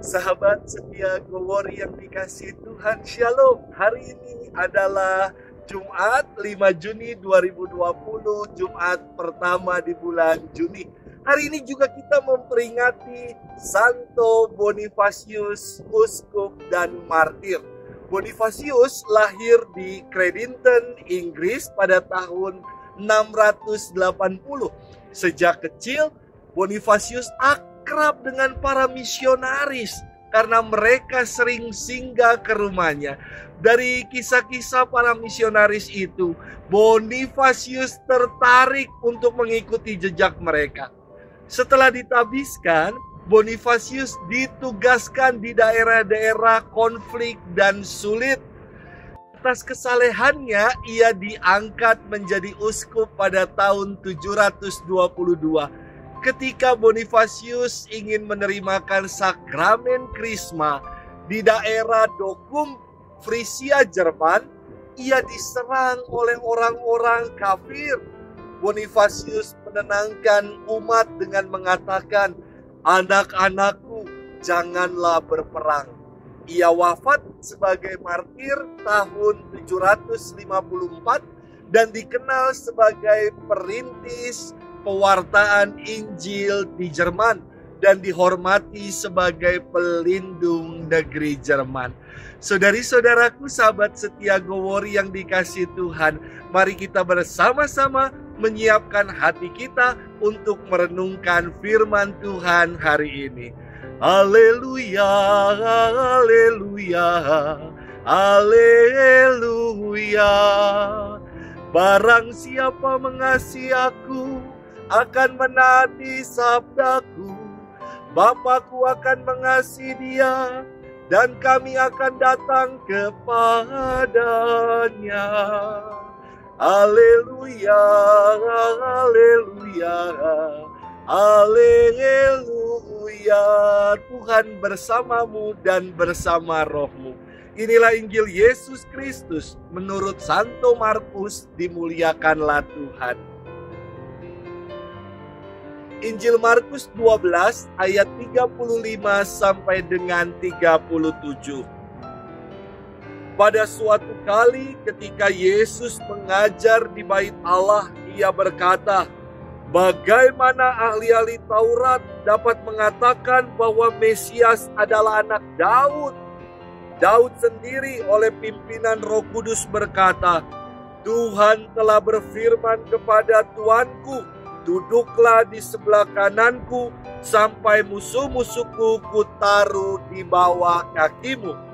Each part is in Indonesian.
Sahabat setia Gowori yang dikasihi Tuhan, Shalom. Hari ini adalah Jumat 5 Juni 2020, Jumat pertama di bulan Juni. Hari ini juga kita memperingati Santo Bonifacius, uskup dan martir. Bonifacius lahir di Credinton, Inggris pada tahun 680. Sejak kecil, Bonifacius akrab dengan para misionaris karena mereka sering singgah ke rumahnya. Dari kisah-kisah para misionaris itu, Bonifacius tertarik untuk mengikuti jejak mereka. Setelah ditabiskan, Bonifacius ditugaskan di daerah-daerah konflik dan sulit. Atas kesalehannya, ia diangkat menjadi uskup pada tahun 722. Ketika Bonifacius ingin menerimakan sakramen Krisma di daerah Dokkum, Frisia, Jerman, ia diserang oleh orang-orang kafir. Bonifacius menenangkan umat dengan mengatakan, "Anak-anakku, janganlah berperang." Ia wafat sebagai martir tahun 754 dan dikenal sebagai perintis pewartaan Injil di Jerman dan dihormati sebagai pelindung negeri Jerman. Saudari-saudaraku, sahabat setia Gowori yang dikasihi Tuhan, mari kita bersama-sama menyiapkan hati kita untuk merenungkan firman Tuhan hari ini. Haleluya, haleluya, haleluya. Barang siapa mengasihi aku akan menaati sabdaku. Bapakku akan mengasihi dia dan kami akan datang kepadanya. Haleluya, haleluya, haleluya. Tuhan bersamamu dan bersama rohmu. Inilah Injil Yesus Kristus menurut Santo Markus. Dimuliakanlah Tuhan. Injil Markus 12 ayat 35 sampai dengan 37. Pada suatu kali ketika Yesus mengajar di bait Allah, ia berkata, "Bagaimana ahli-ahli Taurat dapat mengatakan bahwa Mesias adalah anak Daud? Daud sendiri oleh pimpinan Roh Kudus berkata, 'Tuhan telah berfirman kepada Tuanku, duduklah di sebelah kananku sampai musuh-musuhku kutaruh di bawah kakimu.'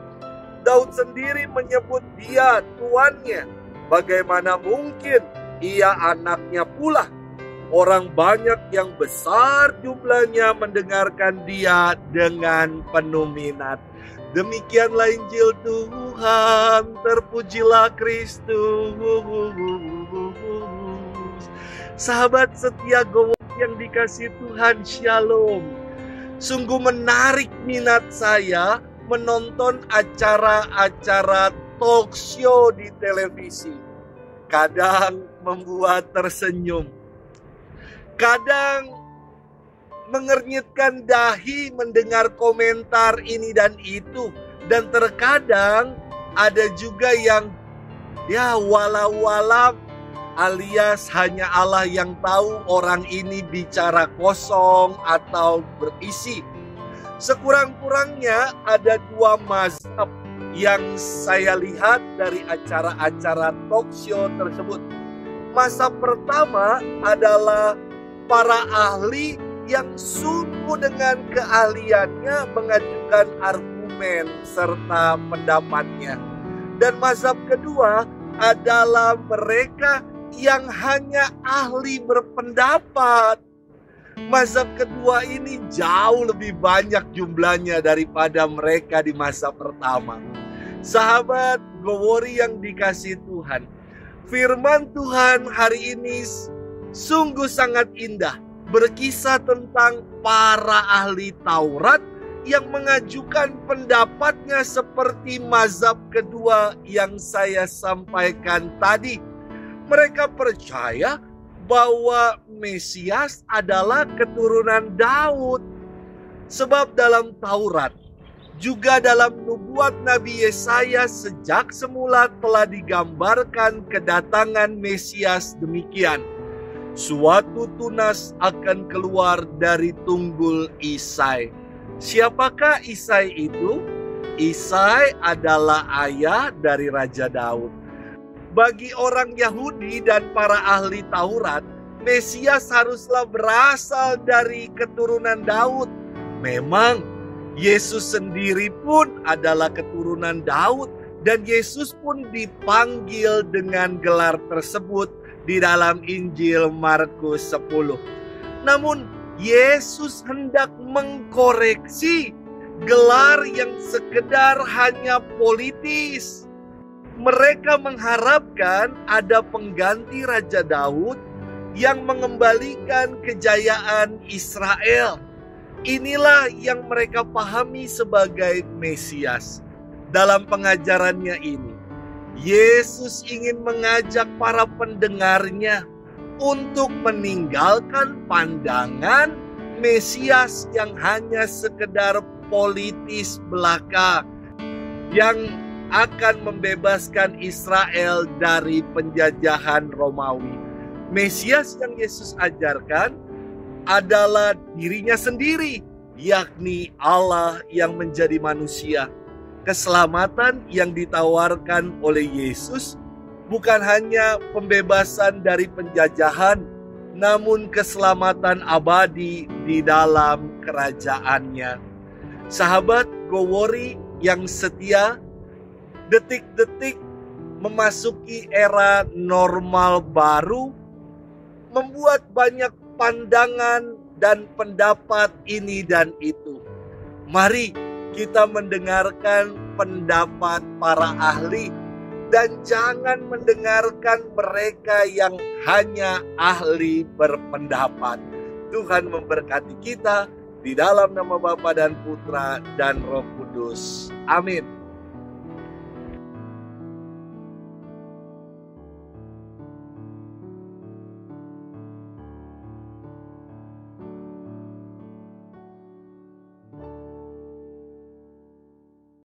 Daud sendiri menyebut dia tuannya. Bagaimana mungkin ia anaknya pula? Orang banyak yang besar jumlahnya mendengarkan dia dengan penuh minat." Demikianlah Injil Tuhan, terpujilah Kristus. Sahabat setia Gowori yang dikasihi Tuhan, Shalom. Sungguh menarik minat saya menonton acara-acara talk show di televisi. Kadang membuat tersenyum, kadang mengernyitkan dahi mendengar komentar ini dan itu. Dan terkadang ada juga yang walau-walau alias hanya Allah yang tahu orang ini bicara kosong atau berisi. Sekurang-kurangnya ada dua mazhab yang saya lihat dari acara-acara talk show tersebut. Mazhab pertama adalah para ahli yang sungguh dengan keahliannya mengajukan argumen serta pendapatnya. Dan mazhab kedua adalah mereka yang hanya ahli berpendapat. Mazhab kedua ini jauh lebih banyak jumlahnya daripada mereka di masa pertama. Sahabat Gowori yang dikasihi Tuhan, firman Tuhan hari ini sungguh sangat indah. Berkisah tentang para ahli Taurat yang mengajukan pendapatnya seperti mazhab kedua yang saya sampaikan tadi. Mereka percaya bahwa Mesias adalah keturunan Daud. Sebab dalam Taurat, juga dalam nubuat Nabi Yesaya sejak semula telah digambarkan kedatangan Mesias demikian. Suatu tunas akan keluar dari tunggul Isai. Siapakah Isai itu? Isai adalah ayah dari Raja Daud. Bagi orang Yahudi dan para ahli Taurat, Mesias haruslah berasal dari keturunan Daud. Memang Yesus sendiri pun adalah keturunan Daud, dan Yesus pun dipanggil dengan gelar tersebut di dalam Injil Markus 10. Namun Yesus hendak mengkoreksi gelar yang sekedar hanya politis. Mereka mengharapkan ada pengganti Raja Daud yang mengembalikan kejayaan Israel. Inilah yang mereka pahami sebagai Mesias. Dalam pengajarannya ini, Yesus ingin mengajak para pendengarnya untuk meninggalkan pandangan Mesias yang hanya sekedar politis belaka, yang akan membebaskan Israel dari penjajahan Romawi. Mesias yang Yesus ajarkan adalah dirinya sendiri, yakni Allah yang menjadi manusia. Keselamatan yang ditawarkan oleh Yesus bukan hanya pembebasan dari penjajahan, namun keselamatan abadi di dalam kerajaannya. Sahabat Go Worry yang setia, detik-detik memasuki era normal baru membuat banyak pandangan dan pendapat ini dan itu. Mari kita mendengarkan pendapat para ahli dan jangan mendengarkan mereka yang hanya ahli berpendapat. Tuhan memberkati kita di dalam nama Bapa dan Putra dan Roh Kudus. Amin.